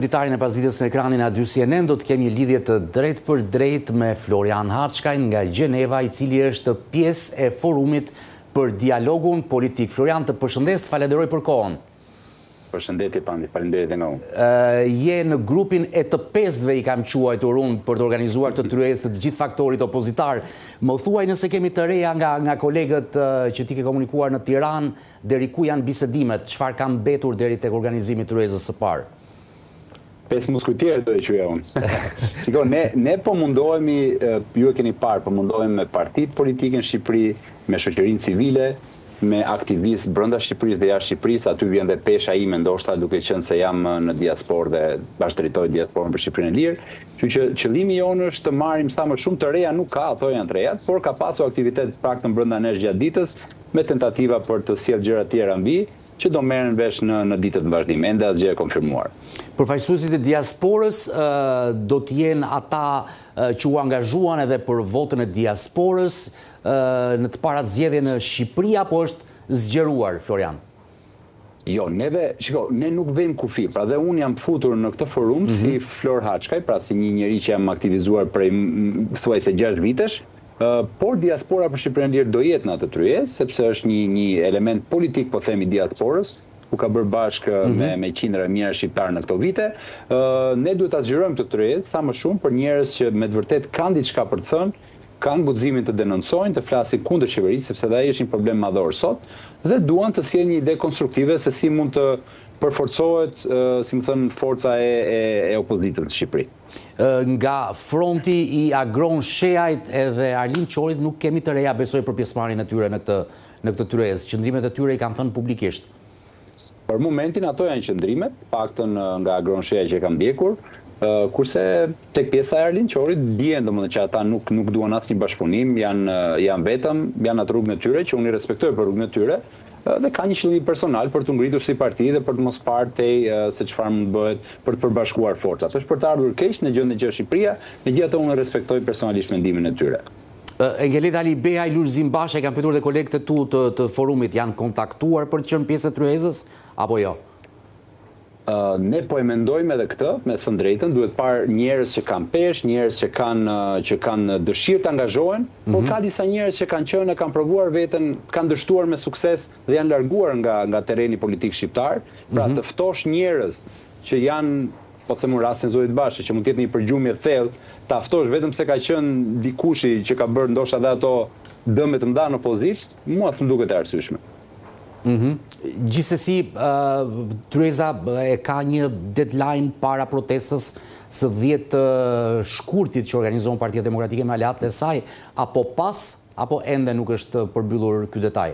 Ditarin e pasdites në ekranin A2 CNN do të kemi një lidhje të drejt për drejt me Florian Haçkaj nga Gjeneva, I cili është pjesë e forumit për dialogun politik. Florian, të përshëndes, të falenderoj për kohën. Përshëndetje, Pandi, faleminderit nga unë. Je në grupin e të pesëve I kam quajtur unë për të organizuar të tryezë të gjithë faktorit opozitar. Më thuaj nëse kemi të reja nga kolegët që ti ke komunikuar në Tiranë, deri ku janë bisedimet, çfarë ka mbetur deri tek organizimi I tryezës së parë? 5 muskujtierë do të quaja unë. Shiko, ne po mundohemi, ju e keni parë, po mundohemi me partitë politike në Shqipëri, me shoqërinë civile, me aktivistë brenda Shqipërisë dhe jashtë Shqipërisë, aty vjen dhe pesha ime ndoshta duke qenë se jam në diasporë dhe bashkëdrejtoj diasporën për Shqipërinë e Lirë. Kështu që qëllimi jonë është të marrim sa më shumë të reja, nuk ka, ato janë të reja, por ka pasur aktivitet paktën brenda nesh gjatë ditës, me tentativa për të sjellë gjëra të tjera mbi, që do merren vesh në ditët në vazhdim. Ende asgjë e konfirmuar. Përfaqësuesit e diasporës do të jenë ata që u angazhuan edhe për votën e diasporës në të parat zgjedhje në Shqipëri, apo është zgjeruar, Florian? Jo, ne nuk vëjmë kufi, pra dhe unë jam futur në këtë forum si Flor Haçkaj, pra si një njeri që jam aktivizuar prej thuajse 6 vitesh, por diaspora për Shqipërinë e Lirë do jetë në atë tryezë, sepse është një element politik, po themi, diasporës, ku ka bërë bashkë me qindra e mira shqiptarë në këto vite. Ne duhet ta zgjerojmë të tryezë sa më shumë për njerëz që me të vërtet kanë diçka për të thënë, kanë guximin të denoncojnë, të flasin kundër qeverisë, sepse ai është një problem madhor sot, dhe duan të sjellin një ide konstruktive se si mund të përforcohet, si më thënë, forca e opozitës në Shqipëri. Nga fronti I Agron Shehajt edhe Arlin Qorit nuk kemi të reja, besoj, për pjesëmarrjen e tyre në këtë tryezë. Qëndrimet e tyre I kanë thënë publikisht. Për momentin ato janë qëndrimet, paktën nga Agron Shehaj që kanë ndjekur, kurse tek pjesa e Arlin Qorit bien domethënë që ata nuk duan asnjë bashkëpunim, janë vetëm, janë atë rrugën e tyre që unë I respektoj për rrugën e tyre, dhe ka një qëllim personal për të ngritur si parti dhe për të mos parë se çfarë mund bëhet për të përbashkuar forcat. Është për të ardhur keq në gjendjen që është Shqipëria, megjithatë unë respektoj personalisht mendimin e tyre. Engeleta Libeja, Lulzim Basha, kanë pyetur dhe kolegët e tu të forumit, janë kontaktuar për të qenë pjesë e tryezës apo jo? Ne po e mendojmë edhe këtë, me thënë drejtën, duhet parë njerëz që kanë peshë, njerëz që kanë dëshirë të angazhohen, por ka disa njerëz që kanë qenë, kanë provuar veten, kanë dështuar me sukses dhe janë larguar nga terreni politik shqiptar. Pra të ftosh njerëz që janë, po them në rastin Zorit Bashë, që mund të jetë një përgjumje thellë, ta ftosh vetëm se ka qenë dikushi që ka bërë ndoshta edhe ato dëme të mëdha në opozitë, mua më duket e arsyeshme. Gjithsesi, tryeza e ka një deadline para protestës së 10 shkurtit që organizon Partia Demokratike me aleatët e saj, apo pas, apo ende nuk është përmbyllur ky detaj?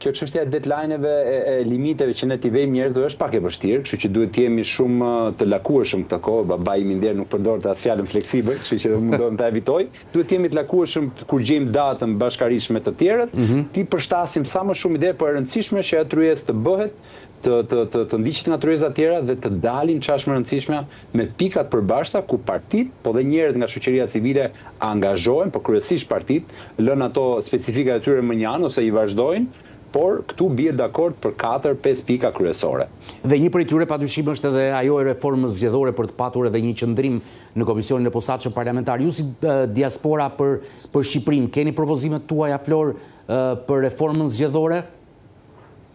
Kjo çështja e deadline-eve e limiteve që ne t'i vejmë njerëzve është pak e vështirë, kështu që duhet të jemi shumë të lakueshëm këtë kohë. Babai im nder nuk përdorte as fjalën fleksibël, kështu që mundohem ta evitoj. Duhet të jemi të lakueshëm kur gjejmë datën bashkërisht me të tjerët, ti përshtasim sa më shumë ide për e rëndësishme që ajo tryezë të bëhet, të ndiqet nga tryeza të tjera dhe të dalin çfarë më rëndësishme me pikat përbashkëta ku partitë, po dhe njerëz nga shoqëria civile angazhohen, por kryesisht partitë, lën ato specifikat e tyre më një anë ose I vazhdojnë, por këtu bie dakord për 4-5 pika kryesore. Dhe një prej tyre padyshim është edhe ajo e reformës zgjedhore për të patur edhe një qëndrim në Komisionin e Posaçëm Parlamentar. Ju si diaspora për Shqipërinë, keni propozimet tuaja, Flor, për reformën zgjedhore?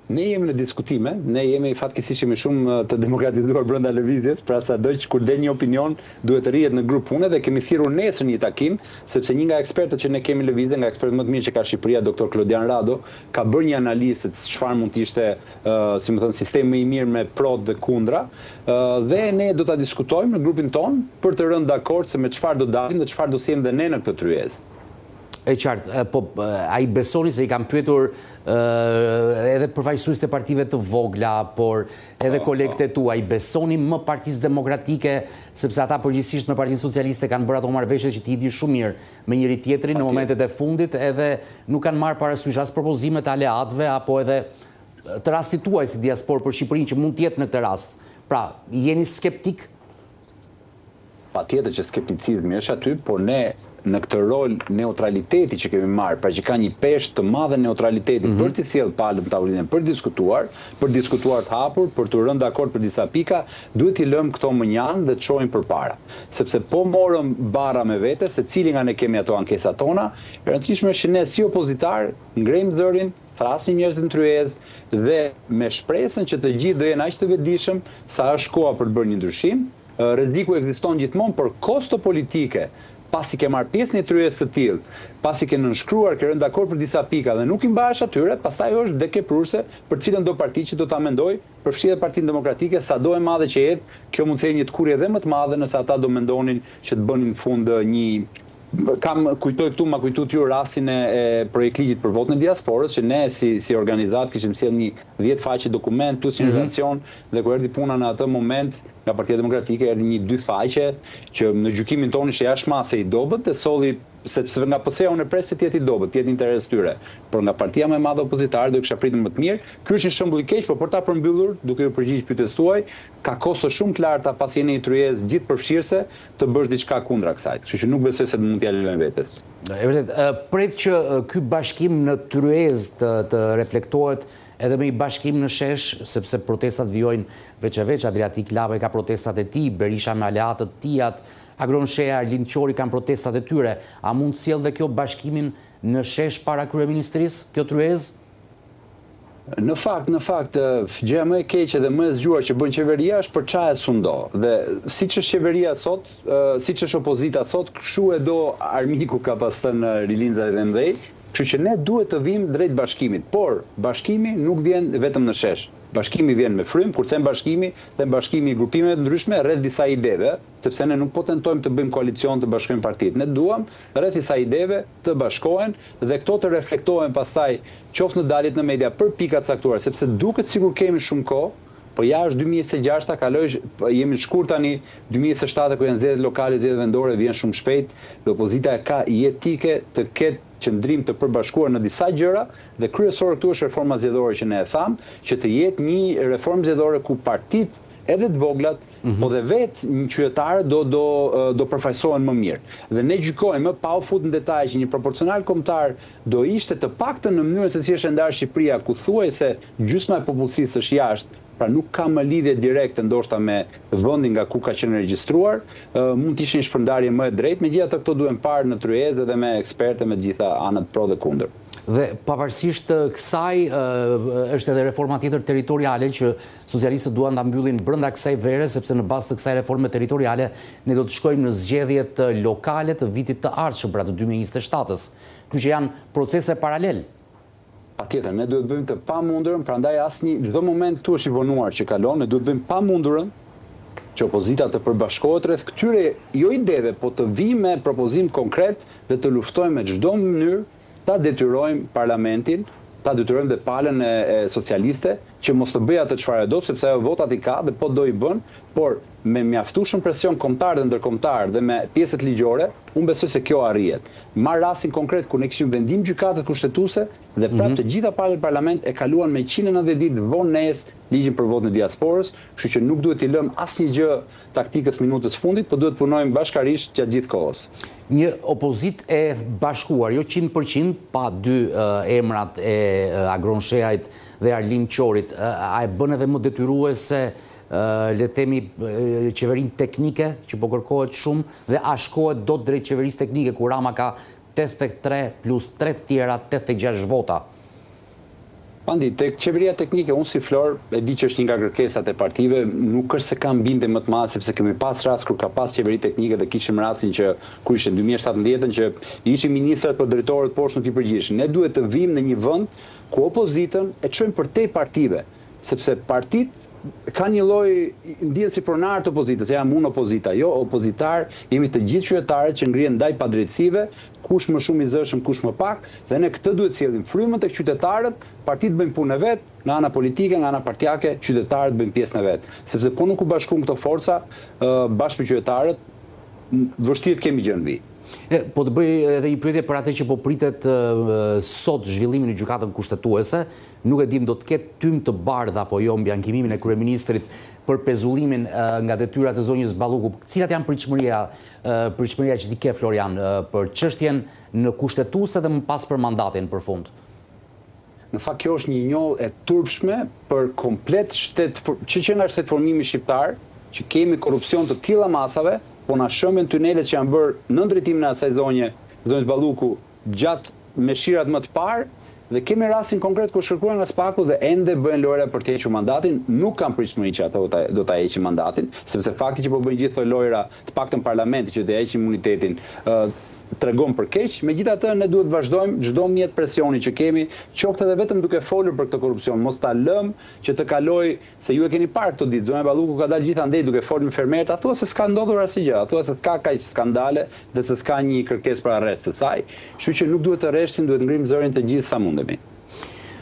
Ne jemi në diskutime, ne jemi fatkeqësisht jemi shumë të demokratizuar brenda lëvizjes, pra sado që kur del një opinion duhet të rrihet në grup pune dhe kemi thirrur nesër një takim, sepse një nga ekspertët që ne kemi në lëvizje, nga ekspertët më të mirë që ka Shqipëria, doktor Klodian Rado, ka bërë një analizë se çfarë mund të ishte, si më thënë, sistemi më I mirë me pro dhe kundra, dhe ne do ta diskutojmë në grupin ton për të rënë dakord se me çfarë do dalim dhe çfarë do sjellëm dhe ne në këtë tryezë. E qartë, po ai besoni se I kanë pyetur edhe përfaqësuesit e partive të vogla, por edhe kolegët e tuaj, besoni më Partisë Demokratike, sepse ata përgjithsisht me Partinë Socialiste kanë bërë ato marrëveshje që t'i di shumë mirë me njëri tjetrin në momentet e fundit, edhe nuk kanë marrë parasysh as propozimet e aleatëve apo edhe të rastit tuaj si diasporë për Shqipërinë që mund të jetë në këtë rast. Pra, jeni skeptik? patjetër që skepticizmi është aty, por ne në këtë rol neutraliteti që kemi marrë, pra që ka një peshë të madhe neutraliteti për të sjellë palën në tavolinën, për diskutuar të hapur, për të rënë dakord për disa pika, duhet i lëmë këto mënjan dhe të shohim përpara. Sepse po morëm barra me vete, se cili nga ne kemi ato ankesat tona, e rëndësishme është që ne si opozitar ngrejmë zërin, thrasin njerëzit në tryezë dhe me shpresën që të gjithë do jenë aq të vetëdijshëm sa është koha për të bërë një ndryshim. Rreziku ekziston gjithmonë, por kosto politike, pasi ke marrë pjesë në tryezë të tillë, pasi ke nënshkruar, ke rënë dakord për disa pika dhe nuk i mbahesh atyre, pastaj është dekepruese për cilën do parti që do ta mendoj, përfshi edhe Partinë Demokratike, sado e madhe që jetë, kjo mund të jetë një kurrë edhe më të madhe nëse ata do mendonin që të bënin në fund një ma kujtoj ju rastin e projekt ligjit për votën e diasporës, që ne si organizat kishim sjellë një 10 faqe dokument plus një relacion, dhe kur erdhi puna në atë moment nga Partia Demokratike erdhi një 2 faqe që në gjykimin tonë ishte jashtëmase i dobët, dhe solli sepse nga PS-ja unë pres se të jetë i dobët, të jetë interes tyre, por nga partia më e madhe opozitare do kisha pritur më të mirë. Ky është një shembull i keq, por për ta përmbyllur, duke u përgjigjur pyetjes tuaj, ka kosto shumë të larta pas jeni një tryezë gjithë përfshirëse të bësh diçka kundra kësaj. Kështu që nuk besoj se mund t'ia lëmë vetes. E vërtet, pret që ky bashkim në tryezë të reflektohet edhe me i bashkim në shesh, sepse protestat vijojnë veç e veç. Adriatik Lapa ka protestat e tij, Berisha me aleatët e tij, Agronshea, Arlind Qori kanë protestat e tyre. A mund të sjellë dhe kjo bashkimin në shesh para kryeministrisë, kjo tryezë? Në fakt, gjëja më e keqe dhe më e zgjuar që bën qeveria është për çfarë sundo. Dhe siç është qeveria sot, siç është opozita sot, kështu e do armiku ka pas thënë rilindrat e mëdhej. Kështu që ne duhet të vim drejt bashkimit, por bashkimi nuk vjen vetëm në shesh. Bashkimi vjen me frym, kur them bashkimi i grupimeve të ndryshme rreth disa ideve, sepse ne nuk po tentojmë të bëjmë koalicion të bashkojmë partitë. Ne duam rreth disa ideve të bashkohen dhe këto të reflektohen pastaj qoftë në daljet në media për pika të caktuara, sepse duket sikur kemi shumë kohë, po ja është 2026, jemi në shkurt tani, 2027 ku janë zgjedhjet lokale, zgjedhjet vendore, vjen shumë shpejt, dhe opozita ka jetike të ketë qëndrim të përbashkuar në disa gjëra, dhe kryesore këtu është reforma zgjedhore që ne e tham, që të jetë një reformë zgjedhore ku partitë edhe të voglat, po dhe vetë një qytetarë do përfaqësohen më mirë. Dhe ne gjykojmë, pa u fut në detaj, që një proporcional kombëtar do ishte të paktën në mënyrën se si është ndarë Shqipëria, ku thuajse gjysma e popullsisë është jashtë, pra nuk ka më lidhje direkte ndoshta me vendin nga ku ka qenë regjistruar, mund të ishte një shpërndarje më e drejtë, megjithatë këto duhen parë në tryezë dhe me ekspertë me gjitha anët pro dhe kundër. Dhe pavarësisht kësaj, është edhe reforma tjetër territoriale që socialistët duan ta mbyllin brenda kësaj vere, sepse në bazë të kësaj reforme territoriale ne do të shkojmë në zgjedhjet lokale të vitit të ardhshëm, pra të 2027-s. Kështu që janë procese paralel. Patjetër, ne duhet bëjmë të pamundurën, prandaj çdo moment këtu është i vonuar që kalon, ne duhet bëjmë pamundurën që opozita të përbashkohet rreth këtyre jo ideve, po të vijë me propozim konkret dhe të luftojmë me çdo mënyrë ta detyrojmë parlamentin, ta detyrojmë dhe palën e socialiste që mos të bëjë atë çfarë do, sepse ajo votat i ka dhe po do i bën, por me mjaftueshëm presion kombëtar dhe ndërkombëtar dhe me pjesët ligjore, unë besoj se kjo arrihet. Marr rastin konkret ku ne kishim vendim gjykatës kushtetuese dhe prapë të gjitha palët parlament e kaluan me 190 ditë vones ligjin për votën e diasporës, kështu që nuk duhet i lëm asnjë gjë taktikës minutës fundit, por duhet punojmë bashkarisht gjatë gjithë kohës. Një opozitë e bashkuar, jo 100% pa dy emrat e Agronsheait dhe Arlind Qorit, a e bën edhe më detyruese le të themi qeverinë teknike që po kërkohet shumë, dhe a shkohet dot drejt qeverisë teknike ku Rama ka 83 plus 3 të tjera 86 vota? Pandi, tek qeveria teknike, unë si Flor e di që është një nga kërkesat e partive, nuk është se kam bindje më të madhe, sepse kemi pas rast kur ka pas qeveri teknike dhe kishim rastin që kur ishte 2017 që ishin ministrat për drejtorët poshtë nuk i përgjigjeshin. Ne duhet të vim në një vend ku opozitën e çojmë përtej partive, sepse partitë ka një lloj ndjen si pronar të opozitës, jam unë opozita, jo opozitar, jemi të gjithë qytetarët që ngrihen ndaj padrejtësive, kush më shumë i zëshëm, kush më pak, dhe ne këtë duhet sjellim frymën tek qytetarët, partitë bëjnë punën e vet, nga ana politike, nga ana partijake, qytetarët bëjnë pjesën e vet, sepse po nuk u bashkojmë këto forca bashkë me qytetarët, vështirë kemi gjë në vijë. Po të bëj edhe një pyetje për atë që po pritet sot zhvillimin e gjykatën kushtetuese, nuk e dim do të ketë tym të bardhë apo jo mbi ankimin e kryeministrit për pezullimin nga detyrat e zonjës Balluku. Cilat janë pritshmëria që ti ke, Florian, për çështjen në kushtetuese dhe më pas për mandatin për fund? Në fakt kjo është një njollë e turpshme për komplet që nga shtetformimi shqiptar, që kemi korrupsion të tilla masave, po na shëmbën tunelet që janë bërë në drejtimin e asaj zonjës Balluku gjatë meshirat më të parë, dhe kemi rastin konkret ku shkruan nga Spaku dhe ende bëjnë lojra për të hequr mandatin, nuk kanë pritshmëri që ato do ta heqin mandatin, sepse fakti që po bëjnë gjithë këto lojra, të paktën parlamenti që do heqin imunitetin, tregon për keq. Megjithatë, ne duhet vazhdojmë çdo mjet presioni që kemi, qoftë edhe vetëm duke folur për këtë korrupsion, mos ta lëm që të kaloj, se ju e keni parë këto ditë, zonja Balluku ka dalë gjithandej duke folur me fermerët, thua se s'ka ndodhur asgjë, thua se s'ka kaq skandale dhe se s'ka një kërkesë për arrest të saj. Kështu që nuk duhet të rreshtim, duhet ngrimë zërin të gjithë sa mundemi.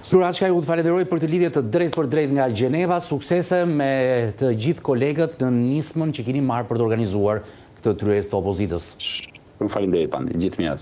Flora Haçkaj, u të falenderoj për të lidhje të drejt për drejt nga Gjeneva, suksese me të gjithë kolegët në nismën që keni marrë për të organizuar këtë tryezë të opozitës. Faleminderit, Pandi, gjithë mirë.